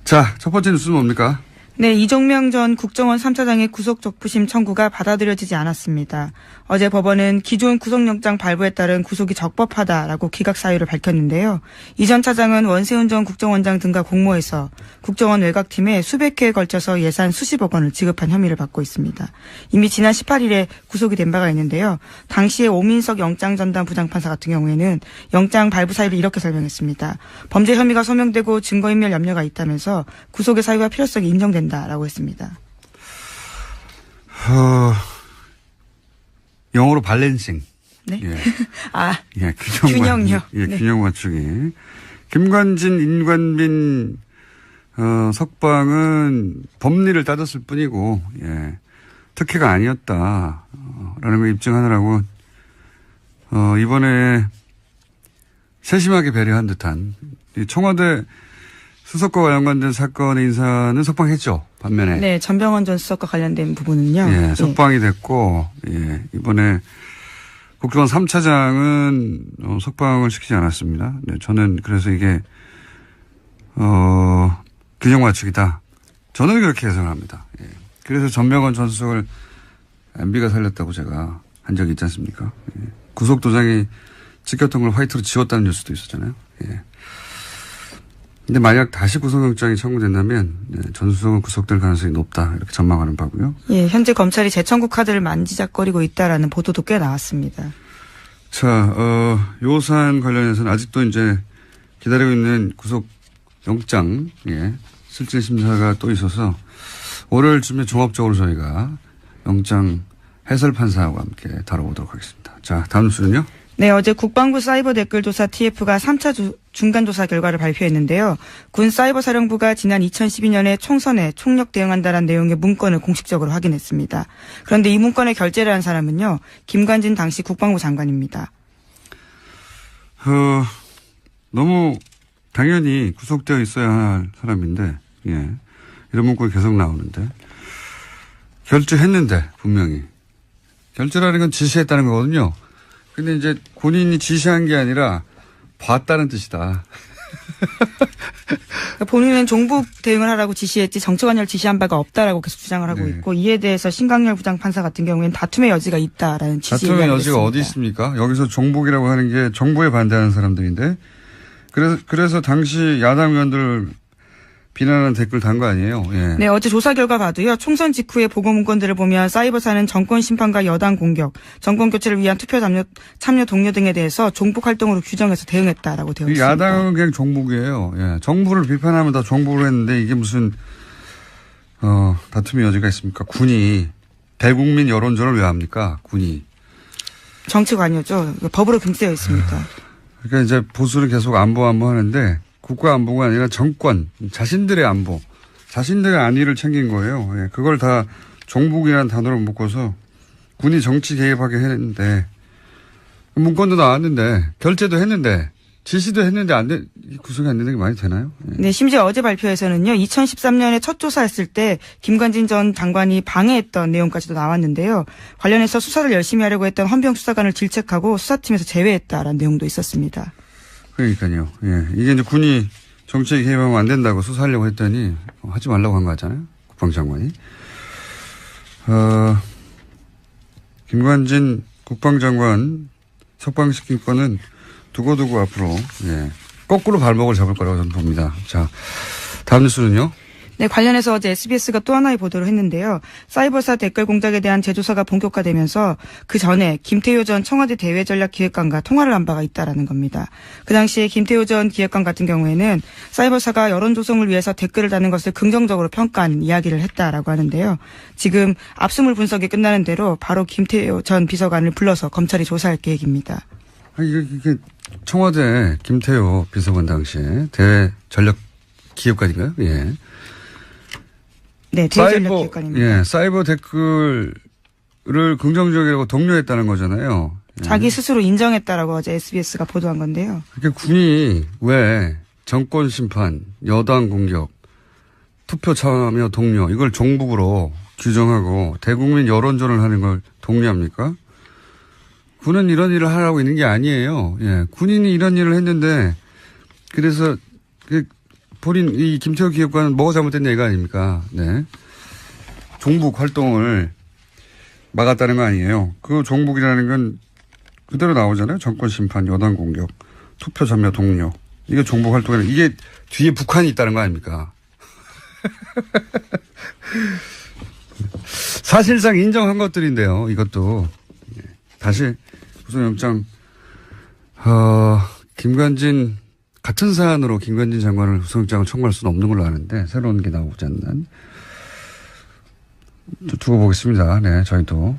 자, 첫 번째 뉴스는 뭡니까? 네, 이종명 전 국정원 3차장의 구속적부심 청구가 받아들여지지 않았습니다. 어제 법원은 기존 구속영장 발부에 따른 구속이 적법하다라고 기각 사유를 밝혔는데요. 이 전 차장은 원세훈 전 국정원장 등과 공모해서 국정원 외곽팀에 수백 회에 걸쳐서 예산 수십억 원을 지급한 혐의를 받고 있습니다. 이미 지난 18일에 구속이 된 바가 있는데요. 당시에 오민석 영장전담 부장판사 같은 경우에는 영장 발부 사유를 이렇게 설명했습니다. 범죄 혐의가 소명되고 증거인멸 염려가 있다면서 구속의 사유와 필요성이 인정된다라고 했습니다. 영어로 발렌싱. 네. 예. 아, 예, 균형요. 예, 네. 균형 맞추기. 김관진, 인관빈, 석방은 법리를 따졌을 뿐이고, 예, 특혜가 아니었다. 라는 걸 입증하느라고, 이번에 세심하게 배려한 듯한, 청와대 수석과 관련된 사건의 인사는 석방했죠. 반면에. 네, 전병헌 전 수석과 관련된 부분은요. 예, 석방이 됐고, 예, 이번에 국정원 3차장은 석방을 시키지 않았습니다. 네, 저는 그래서 이게, 균형 맞추기다. 저는 그렇게 해석을 합니다. 예. 그래서 전병헌 전 수석을 MB가 살렸다고 제가 한 적이 있지 않습니까? 예. 구속도장이 찍혔던 걸 화이트로 지웠다는 뉴스도 있었잖아요. 예. 근데 만약 다시 구속영장이 청구된다면 전 수석은 구속될 가능성이 높다 이렇게 전망하는 바고요. 예, 현재 검찰이 재청구 카드를 만지작거리고 있다라는 보도도 꽤 나왔습니다. 자, 요 사안 관련해서는 아직도 이제 기다리고 있는 구속영장, 예, 실질 심사가 또 있어서 월요일쯤에 종합적으로 저희가 영장 해설 판사하고 함께 다뤄보도록 하겠습니다. 자, 다음 뉴스는요? 네, 어제 국방부 사이버 댓글 조사 TF가 3차 중간 조사 결과를 발표했는데요. 군 사이버 사령부가 지난 2012년에 총선에 총력 대응한다는 내용의 문건을 공식적으로 확인했습니다. 그런데 이 문건에 결재를 한 사람은요, 김관진 당시 국방부 장관입니다. 너무 당연히 구속되어 있어야 할 사람인데, 예. 이런 문구가 계속 나오는데. 결재했는데, 분명히. 결재라는 건 지시했다는 거거든요. 근데 이제 본인이 지시한 게 아니라 봤다는 뜻이다. 본인은 종북 대응을 하라고 지시했지 정치관여를 지시한 바가 없다라고 계속 주장을 하고 있고 이에 대해서 신강렬 부장판사 같은 경우에는 다툼의 여지가 있다라는 취지의 이야기를 다툼의 여지가 했습니다. 어디 있습니까? 여기서 종북이라고 하는 게 정부에 반대하는 사람들인데 그래서 당시 야당 의원들 비난하는 댓글 단 거 아니에요? 예. 네, 어제 조사 결과 봐도요. 총선 직후의 보고 문건들을 보면 사이버사는 정권 심판과 여당 공격, 정권 교체를 위한 투표 참여 동료 등에 대해서 종북 활동으로 규정해서 대응했다라고 되어 있습니다. 야당은 그냥 종북이에요. 예. 정부를 비판하면 다 종북을 했는데 이게 무슨 다툼의 여지가 있습니까? 군이 대국민 여론전을 왜 합니까? 군이. 정치관여죠. 법으로 금지되어 있습니다. 그러니까 이제 보수는 계속 안보 하는데 국가 안보가 아니라 정권, 자신들의 안보, 자신들의 안위를 챙긴 거예요. 예, 그걸 다 종북이라는 단어로 묶어서 군이 정치 개입하게 했는데 문건도 나왔는데 결재도 했는데 지시도 했는데 구속이 안 되는 게 많이 되나요? 예. 네, 심지어 어제 발표에서는요. 2013년에 첫 조사했을 때 김관진 전 장관이 방해했던 내용까지도 나왔는데요. 관련해서 수사를 열심히 하려고 했던 헌병 수사관을 질책하고 수사팀에서 제외했다라는 내용도 있었습니다. 그러니까요. 예. 이게 이제 군이 정치에 개입하면 안 된다고 수사하려고 했더니 하지 말라고 한 거 같잖아요. 국방장관이. 김관진 국방장관 석방시킨 건은 두고두고 앞으로 예. 거꾸로 발목을 잡을 거라고 저는 봅니다. 자, 다음 뉴스는요. 네, 관련해서 어제 SBS가 또 하나의 보도를 했는데요. 사이버사 댓글 공작에 대한 재조사가 본격화되면서 그 전에 김태효 전 청와대 대외전략기획관과 통화를 한 바가 있다라는 겁니다. 그 당시에 김태효 전 기획관 같은 경우에는 사이버사가 여론 조성을 위해서 댓글을 다는 것을 긍정적으로 평가한 이야기를 했다라고 하는데요. 지금 압수물 분석이 끝나는 대로 바로 김태효 전 비서관을 불러서 검찰이 조사할 계획입니다. 이게 청와대 김태효 비서관 당시에 대전략기획관인가요? 예. 네, 대외전략기획관입니다. 예, 사이버 댓글을 긍정적이라고 독려했다는 거잖아요. 예. 자기 스스로 인정했다라고 어제 SBS가 보도한 건데요. 그러니까 군이 왜 정권 심판, 여당 공격, 투표 참여 동료 이걸 종북으로 규정하고 대국민 여론전을 하는 걸 독려합니까? 군은 이런 일을 하라고 있는 게 아니에요. 예, 군인이 이런 일을 했는데 그래서 본인 이 김태호 기획관은 뭐가 잘못됐냐 이거 아닙니까? 네. 종북 활동을 막았다는 거 아니에요. 그 종북이라는 건 그대로 나오잖아요. 정권 심판, 여당 공격, 투표 참여 동료. 이게 종북 활동이라는 이게 뒤에 북한이 있다는 거 아닙니까? 사실상 인정한 것들인데요. 이것도 다시 구속영장 김관진 같은 사안으로 김관진 장관을 구속영장을 청구할 수는 없는 걸로 아는데 새로운 게 나오지 않는 두고 보겠습니다. 네, 저희도.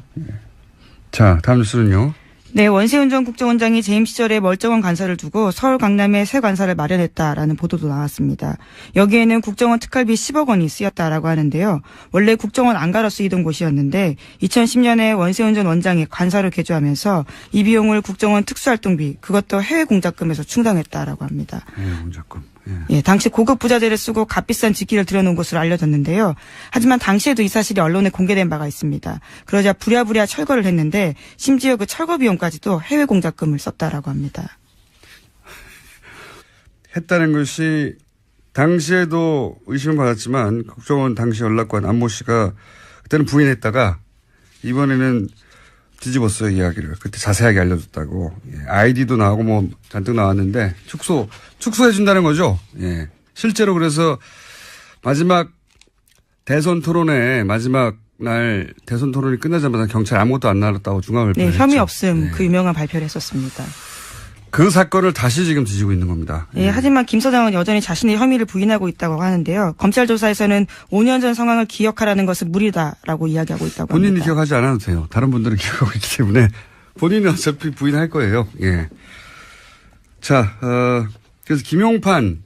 자, 다음 뉴스는요. 네, 원세훈 전 국정원장이 재임 시절에 멀쩡한 관사를 두고 서울 강남에 새 관사를 마련했다라는 보도도 나왔습니다. 여기에는 국정원 특활비 10억 원이 쓰였다라고 하는데요. 원래 국정원 안가로 쓰이던 곳이었는데 2010년에 원세훈 전 원장이 관사를 개조하면서 이 비용을 국정원 특수활동비 그것도 해외 공작금에서 충당했다라고 합니다. 해외 공작금. 예, 당시 고급 부자재를 쓰고 값비싼 직기를 들여놓은 것으로 알려졌는데요. 하지만 당시에도 이 사실이 언론에 공개된 바가 있습니다. 그러자 부랴부랴 철거를 했는데 심지어 그 철거 비용까지도 해외 공작금을 썼다라고 합니다. 했다는 것이 당시에도 의심을 받았지만 국정원 당시 연락관 안모 씨가 그때는 부인했다가 이번에는 뒤집었어요, 이야기를. 그때 자세하게 알려줬다고. 예, 아이디도 나오고 뭐 잔뜩 나왔는데 축소해준다는 거죠. 예. 실제로 그래서 마지막 대선 토론회 마지막 날 대선 토론이 끝나자마자 경찰 아무것도 안 나왔다고 중앙을 네, 발표했죠. 혐의 없음 네. 그 유명한 발표를 했었습니다. 그 사건을 다시 지금 뒤지고 있는 겁니다. 예, 하지만 김 서장은 여전히 자신의 혐의를 부인하고 있다고 하는데요. 검찰 조사에서는 5년 전 상황을 기억하라는 것은 무리다라고 이야기하고 있다고 본인이 합니다. 기억하지 않아도 돼요. 다른 분들은 기억하고 있기 때문에 본인은 어차피 부인할 거예요. 예. 자, 그래서 김용판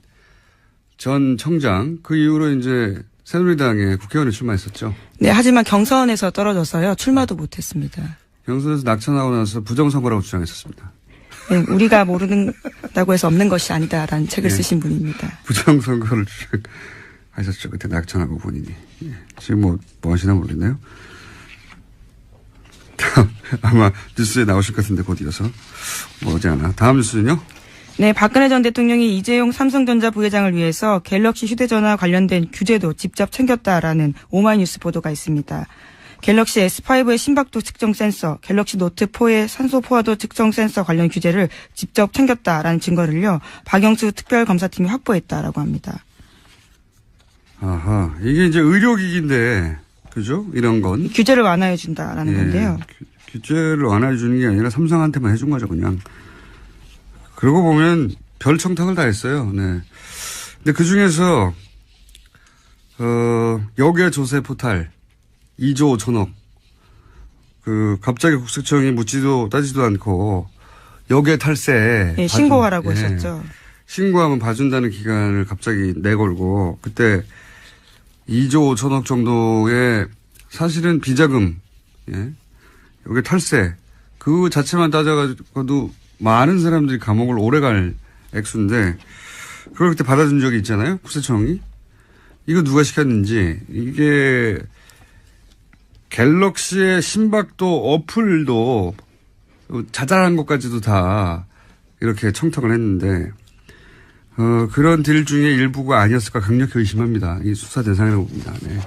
전 청장 그 이후로 이제 새누리당에 국회의원에 출마했었죠. 네, 하지만 경선에서 떨어져서요. 출마도 못했습니다. 경선에서 낙천하고 나서 부정선거라고 주장했었습니다. 네, 우리가 모른다고 해서 없는 것이 아니다라는 책을 예. 쓰신 분입니다. 부정선거를 하셨죠. 그때 낙천하고 본인이. 예. 지금 뭐 하시나 모르겠네요. 아마 뉴스에 나오실 것 같은데 곧 이어서. 뭐지 않아. 다음 뉴스는요? 네, 박근혜 전 대통령이 이재용 삼성전자 부회장을 위해서 갤럭시 휴대전화 관련된 규제도 직접 챙겼다라는 오마이뉴스 보도가 있습니다. 갤럭시 S5의 심박도 측정 센서, 갤럭시 노트 4의 산소 포화도 측정 센서 관련 규제를 직접 챙겼다라는 증거를요. 박영수 특별검사팀이 확보했다라고 합니다. 아하. 이게 이제 의료기기인데, 그죠? 이런 건. 규제를 완화해 준다라는 건데요. 규제를 완화해 주는 게 아니라 삼성한테만 해준 거죠, 그냥. 그러고 보면 별 청탁을 다 했어요. 네. 근데 그 중에서, 여기에 조세 포탈 2조 5천억. 갑자기 국세청이 묻지도 따지도 않고 여기에 탈세. 예, 신고하라고 했었죠. 신고하면 봐준다는 기간을 갑자기 내걸고 그때 2조 5천억 정도의 사실은 비자금, 예. 여기 탈세. 그 자체만 따져가지고도 많은 사람들이 감옥을 오래 갈 액수인데 그걸 그때 받아준 적이 있잖아요. 국세청이. 이거 누가 시켰는지. 이게 갤럭시의 심박도 어플도 자잘한 것까지도 다 이렇게 청탁을 했는데 그런 딜 중에 일부가 아니었을까 강력히 의심합니다. 이 수사 대상이라고 봅니다. 네.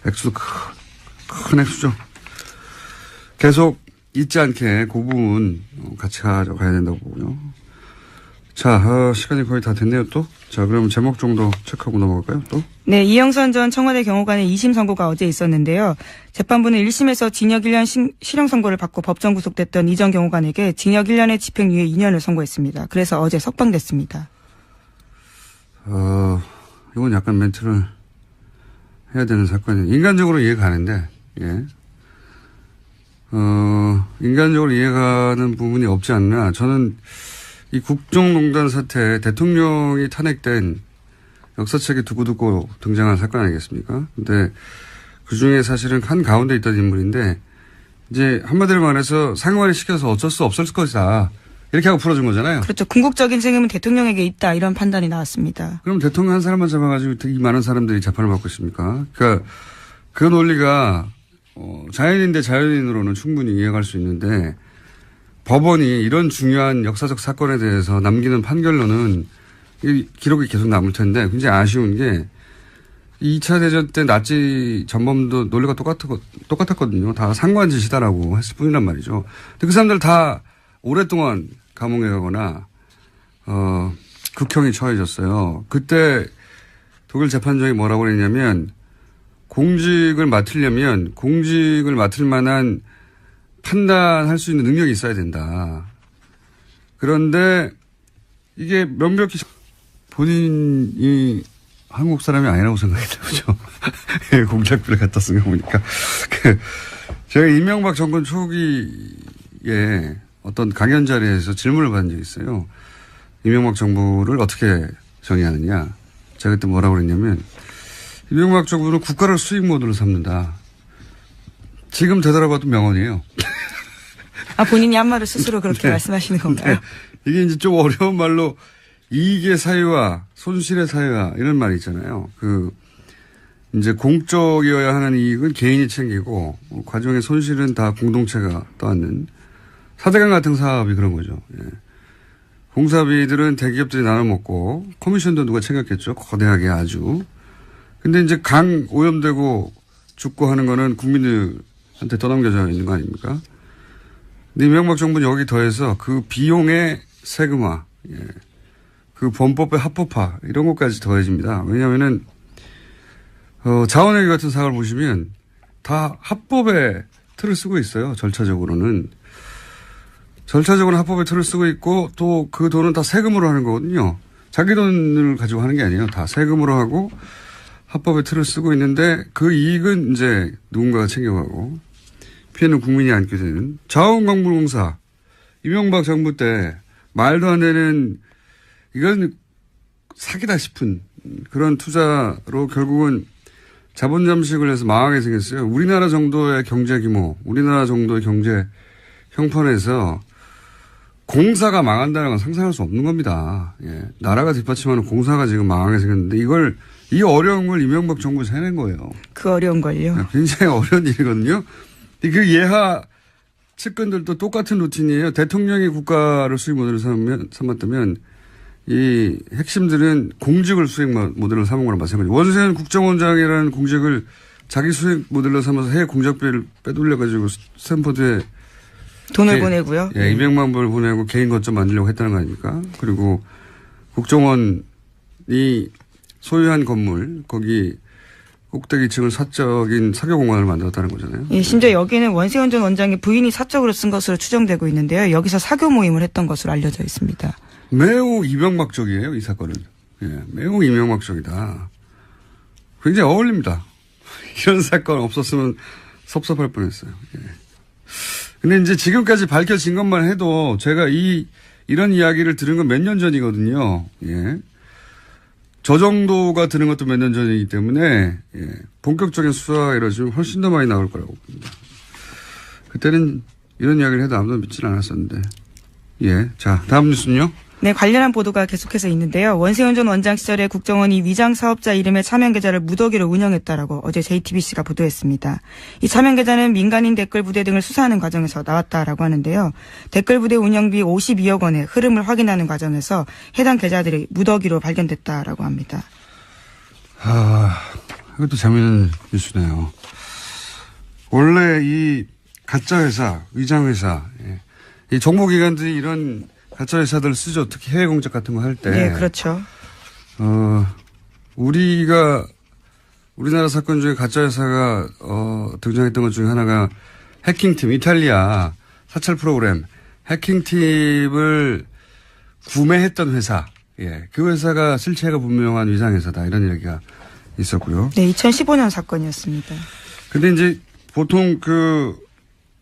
액수도 큰 액수죠. 계속 잊지 않게 그 부분 같이 가져가야 된다고 보고요. 자, 시간이 거의 다 됐네요, 또. 자, 그러면 제목 정도 체크하고 넘어갈까요, 또? 네, 이영선 전 청와대 경호관의 2심 선고가 어제 있었는데요. 재판부는 1심에서 징역 1년 실형 선고를 받고 법정 구속됐던 이 전 경호관에게 징역 1년에 집행유예 2년을 선고했습니다. 그래서 어제 석방됐습니다. 이건 약간 멘트를 해야 되는 사건이에요. 인간적으로 이해가 가는데, 예. 인간적으로 이해가는 부분이 없지 않나. 저는 이 국정농단 사태, 대통령이 탄핵된 역사책에 두고두고 등장한 사건 아니겠습니까? 근데 그 중에 사실은 한 가운데 있던 인물인데, 이제 한마디로 말해서 상관이 시켜서 어쩔 수 없을 것이다. 이렇게 하고 풀어준 거잖아요. 그렇죠. 궁극적인 책임은 대통령에게 있다. 이런 판단이 나왔습니다. 그럼 대통령 한 사람만 잡아가지고 이 많은 사람들이 재판을 받고 있습니까? 그러니까 그 논리가 자연인 대 자연인으로는 충분히 이해할 수 있는데 법원이 이런 중요한 역사적 사건에 대해서 남기는 판결로는 이 기록이 계속 남을 텐데 굉장히 아쉬운 게 2차 대전 때 나치 전범도 논리가 똑같았거든요. 다 상관 짓이다라고 했을 뿐이란 말이죠. 근데 그 사람들 다 오랫동안 감옥에 가거나 극형이 처해졌어요. 그때 독일 재판정이 뭐라고 그랬냐면 공직을 맡으려면 공직을 맡을 만한 판단할 수 있는 능력이 있어야 된다. 그런데 이게 명백히 본인이 한국 사람이 아니라고 생각했죠. 그죠? 공작비를 갖다 쓴 거 보니까. 제가 이명박 정권 초기에 어떤 강연 자리에서 질문을 받은 적이 있어요. 이명박 정부를 어떻게 정의하느냐. 제가 그때 뭐라고 그랬냐면 이명박 정부는 국가를 수익 모드로 삼는다. 지금 되돌아봐도 명언이에요. 본인이 한 말을 스스로 그렇게 네. 말씀하시는 건가요? 네. 이게 이제 좀 어려운 말로 이익의 사유와 손실의 사유와 이런 말이 있잖아요. 이제 공적이어야 하는 이익은 개인이 챙기고 과정의 손실은 다 공동체가 떠안는 사대강 같은 사업이 그런 거죠. 예. 공사비들은 대기업들이 나눠 먹고 커미션도 누가 챙겼겠죠. 거대하게 아주. 근데 이제 강 오염되고 죽고 하는 거는 국민들한테 떠넘겨져 있는 거 아닙니까? 근데 이명박 정부는 여기 더해서 그 비용의 세금화, 예. 그 범법의 합법화 이런 것까지 더해집니다. 왜냐하면은 자원회계 같은 사업을 보시면 다 합법의 틀을 쓰고 있어요. 절차적으로는. 절차적으로 합법의 틀을 쓰고 있고 또 그 돈은 다 세금으로 하는 거거든요. 자기 돈을 가지고 하는 게 아니에요. 다 세금으로 하고 합법의 틀을 쓰고 있는데 그 이익은 이제 누군가가 챙겨가고 피해는 국민이 안게 되는 자원광물공사 이명박 정부 때 말도 안 되는 이건 사기다 싶은 그런 투자로 결국은 자본 잠식을 해서 망하게 생겼어요. 우리나라 정도의 경제 규모, 우리나라 정도의 경제 형편에서 공사가 망한다는 건 상상할 수 없는 겁니다. 예. 나라가 뒷받침하는 공사가 지금 망하게 생겼는데 이 어려운 걸 이명박 정부에서 해낸 거예요. 그 어려운 걸요. 굉장히 어려운 일이거든요. 그 예하 측근들도 똑같은 루틴이에요. 대통령이 국가를 수익 모델을 삼았다면 이 핵심들은 공직을 수익 모델로 삼은 거랑 마찬가지예요. 원세훈 국정원장이라는 공직을 자기 수익 모델로 삼아서 해외 공작비를 빼돌려가지고 스탠퍼드에 돈을 보내고요. 예, 200만 불을 보내고 개인 거점 만들려고 했다는 거 아닙니까? 그리고 국정원이 소유한 건물, 거기 꼭대기층을 사적인 사교공간을 만들었다는 거잖아요. 예, 심지어 여기는 원세훈 전 원장의 부인이 사적으로 쓴 것으로 추정되고 있는데요. 여기서 사교 모임을 했던 것으로 알려져 있습니다. 매우 이명박적이에요, 이 사건은. 예, 매우 이명박적이다. 굉장히 어울립니다. 이런 사건 없었으면 섭섭할 뻔했어요. 예. 근데 이제 지금까지 밝혀진 것만 해도 제가 이런 이야기를 들은 건 몇 년 전이거든요. 예. 저 정도가 드는 것도 몇 년 전이기 때문에, 예. 본격적인 수사가 이루어지면 훨씬 더 많이 나올 거라고 봅니다. 그때는 이런 이야기를 해도 아무도 믿지는 않았었는데. 예. 자, 다음 뉴스는요? 네, 관련한 보도가 계속해서 있는데요. 원세훈 전 원장 시절에 국정원이 위장 사업자 이름의 차명 계좌를 무더기로 운영했다라고 어제 JTBC가 보도했습니다. 이 차명 계좌는 민간인 댓글 부대 등을 수사하는 과정에서 나왔다라고 하는데요. 댓글 부대 운영비 52억 원의 흐름을 확인하는 과정에서 해당 계좌들이 무더기로 발견됐다라고 합니다. 이것도 재미있는 뉴스네요. 원래 이 가짜 회사, 위장 회사, 예. 이 정보기관들이 이런 가짜 회사들 쓰죠. 특히 해외 공작 같은 거 할 때. 네, 그렇죠. 우리나라 사건 중에 가짜 회사가 등장했던 것 중에 하나가 해킹팀, 이탈리아 사찰 프로그램 해킹팀을 구매했던 회사. 예, 그 회사가 실체가 분명한 위장 회사다 이런 얘기가 있었고요. 네, 2015년 사건이었습니다. 근데 이제 보통 그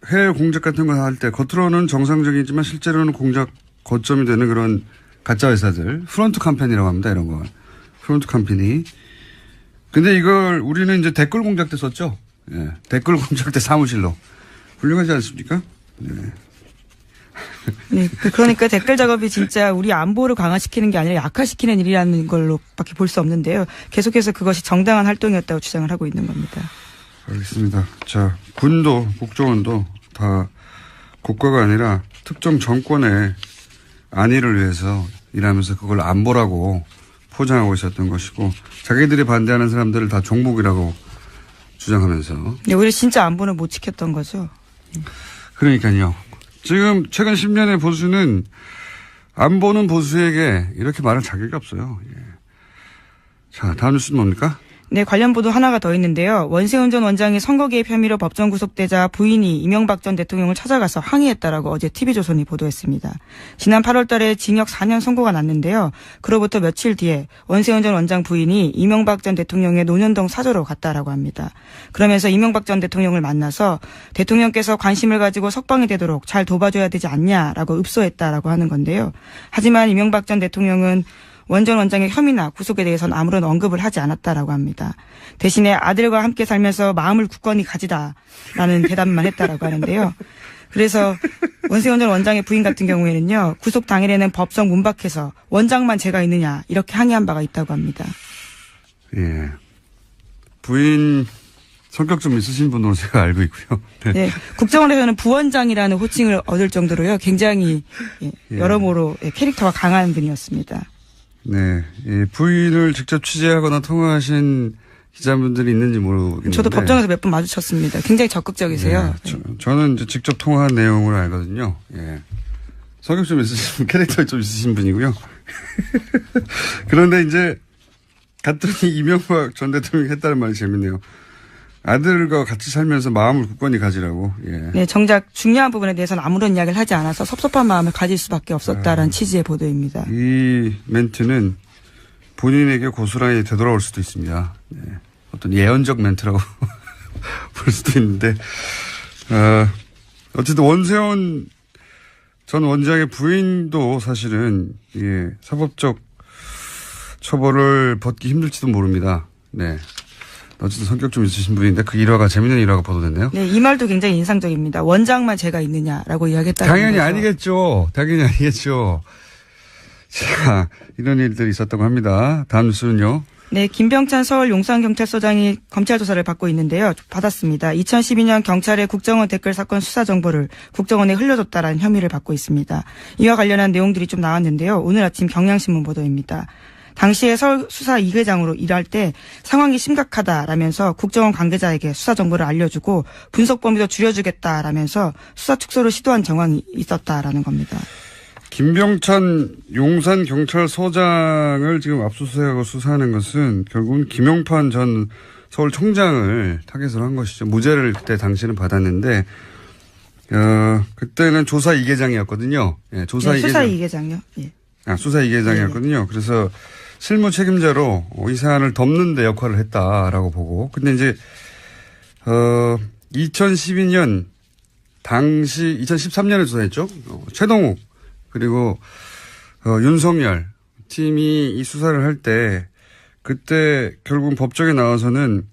해외 공작 같은 거 할 때 겉으로는 정상적이지만 실제로는 공작 거점이 되는 그런 가짜 회사들. 프론트 캠페인이라고 합니다. 이런 거. 프론트 캠페인이. 근데 이걸 우리는 이제 댓글 공작 때 썼죠. 예. 댓글 공작 때 사무실로. 훌륭하지 않습니까? 네. 네, 그러니까 댓글 작업이 진짜 우리 안보를 강화시키는 게 아니라 약화시키는 일이라는 걸로밖에 볼 수 없는데요. 계속해서 그것이 정당한 활동이었다고 주장을 하고 있는 겁니다. 알겠습니다. 자, 군도 국정원도 다 국가가 아니라 특정 정권의 안위를 위해서 일하면서 그걸 안보라고 포장하고 있었던 것이고 자기들이 반대하는 사람들을 다 종북이라고 주장하면서. 네, 오히려 진짜 안보는 못 지켰던 거죠. 그러니까요. 지금 최근 10년의 보수는 안보는 보수에게 이렇게 말할 자격이 없어요. 예. 자, 다음 뉴스는 뭡니까? 네, 관련 보도 하나가 더 있는데요. 원세훈 전 원장이 선거 개입 혐의로 법정 구속되자 부인이 이명박 전 대통령을 찾아가서 항의했다라고 어제 TV조선이 보도했습니다. 지난 8월 달에 징역 4년 선고가 났는데요. 그로부터 며칠 뒤에 원세훈 전 원장 부인이 이명박 전 대통령의 논현동 사저로 갔다라고 합니다. 그러면서 이명박 전 대통령을 만나서 대통령께서 관심을 가지고 석방이 되도록 잘 도와줘야 되지 않냐라고 읍소했다라고 하는 건데요. 하지만 이명박 전 대통령은 원 전 원장의 혐의나 구속에 대해서는 아무런 언급을 하지 않았다라고 합니다. 대신에 아들과 함께 살면서 마음을 굳건히 가지다라는 대답만 했다라고 하는데요. 그래서 원세훈 전 원장의 부인 같은 경우에는요. 구속 당일에는 법정 문 밖에서 원장만 제가 있느냐 이렇게 항의한 바가 있다고 합니다. 예. 부인 성격 좀 있으신 분으로 제가 알고 있고요. 네. 네, 국정원에서는 부원장이라는 호칭을 얻을 정도로요. 굉장히 여러모로 캐릭터가 강한 분이었습니다. 네. 예, 부인을 직접 취재하거나 통화하신 기자분들이 있는지 모르겠는데. 저도 법정에서 몇 번 마주쳤습니다. 굉장히 적극적이세요. 네, 저는 이제 직접 통화한 내용을 알거든요. 예. 성격 좀 있으신 분, 캐릭터 좀 있으신 분이고요. 그런데 이제 갔더니 이명박 전 대통령이 했다는 말이 재밌네요. 아들과 같이 살면서 마음을 굳건히 가지라고. 예. 네, 정작 중요한 부분에 대해서는 아무런 이야기를 하지 않아서 섭섭한 마음을 가질 수밖에 없었다라는 취지의 보도입니다. 이 멘트는 본인에게 고스란히 되돌아올 수도 있습니다. 네. 어떤 예언적 멘트라고 볼 수도 있는데, 어쨌든 원세훈 전 원장의 부인도 사실은, 예, 사법적 처벌을 받기 힘들지도 모릅니다. 네. 어쨌든 성격 좀 있으신 분인데 그 일화가 재밌는 일화가 보도됐네요. 네, 이 말도 굉장히 인상적입니다. 원장만 죄가 있느냐라고 이야기했다는 당연히 거죠. 아니겠죠. 당연히 아니겠죠. 자, 이런 일들이 있었다고 합니다. 다음 뉴스는요. 네, 김병찬 서울 용산경찰서장이 검찰 조사를 받고 있는데요. 받았습니다. 2012년 경찰의 국정원 댓글 사건 수사 정보를 국정원에 흘려줬다라는 혐의를 받고 있습니다. 이와 관련한 내용들이 좀 나왔는데요. 오늘 아침 경향신문 보도입니다. 당시에 서울 수사 2회장으로 일할 때 상황이 심각하다라면서 국정원 관계자에게 수사 정보를 알려주고 분석 범위도 줄여주겠다라면서 수사 축소를 시도한 정황이 있었다라는 겁니다. 김병찬 용산경찰서장을 지금 압수수색하고 수사하는 것은 결국은 김용판 전 서울청장을 타겟으로 한 것이죠. 무죄를 그때 당시는 받았는데, 그때는 조사 2계장이었거든요. 예, 조사 네, 2계장. 수사 2계장요. 예. 수사 2계장이었거든요. 그래서 실무 책임자로 이 사안을 덮는 데 역할을 했다라고 보고. 근데 이제, 2012년 당시 2013년에 조사했죠. 최동욱 그리고 윤석열 팀이 이 수사를 할 때 그때 결국은 법정에 나와서는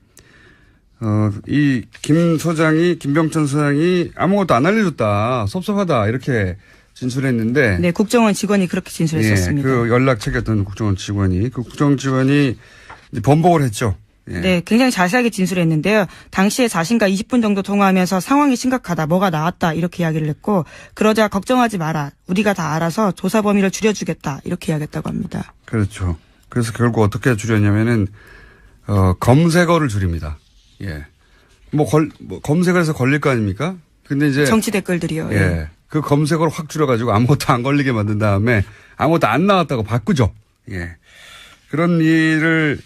이 김 서장이 김병찬 서장이 아무것도 안 알려줬다 섭섭하다 이렇게 진술했는데 네, 국정원 직원이 그렇게 진술했었습니다. 예, 그 연락책이었던 국정원 직원이 그 국정원 직원이 이제 번복을 했죠. 예. 네, 굉장히 자세하게 진술했는데요. 당시에 자신과 20분 정도 통화하면서 상황이 심각하다, 뭐가 나왔다 이렇게 이야기를 했고 그러자 걱정하지 마라, 우리가 다 알아서 조사 범위를 줄여주겠다 이렇게 이야기했다고 합니다. 그렇죠. 그래서 결국 어떻게 줄였냐면은 검색어를 줄입니다. 예. 뭐 검색을 해서 걸릴 거 아닙니까? 근데 이제 정치 댓글들이요. 예. 예. 그 검색어를 확 줄여가지고 아무것도 안 걸리게 만든 다음에 아무것도 안 나왔다고 바꾸죠. 예. 그런 일을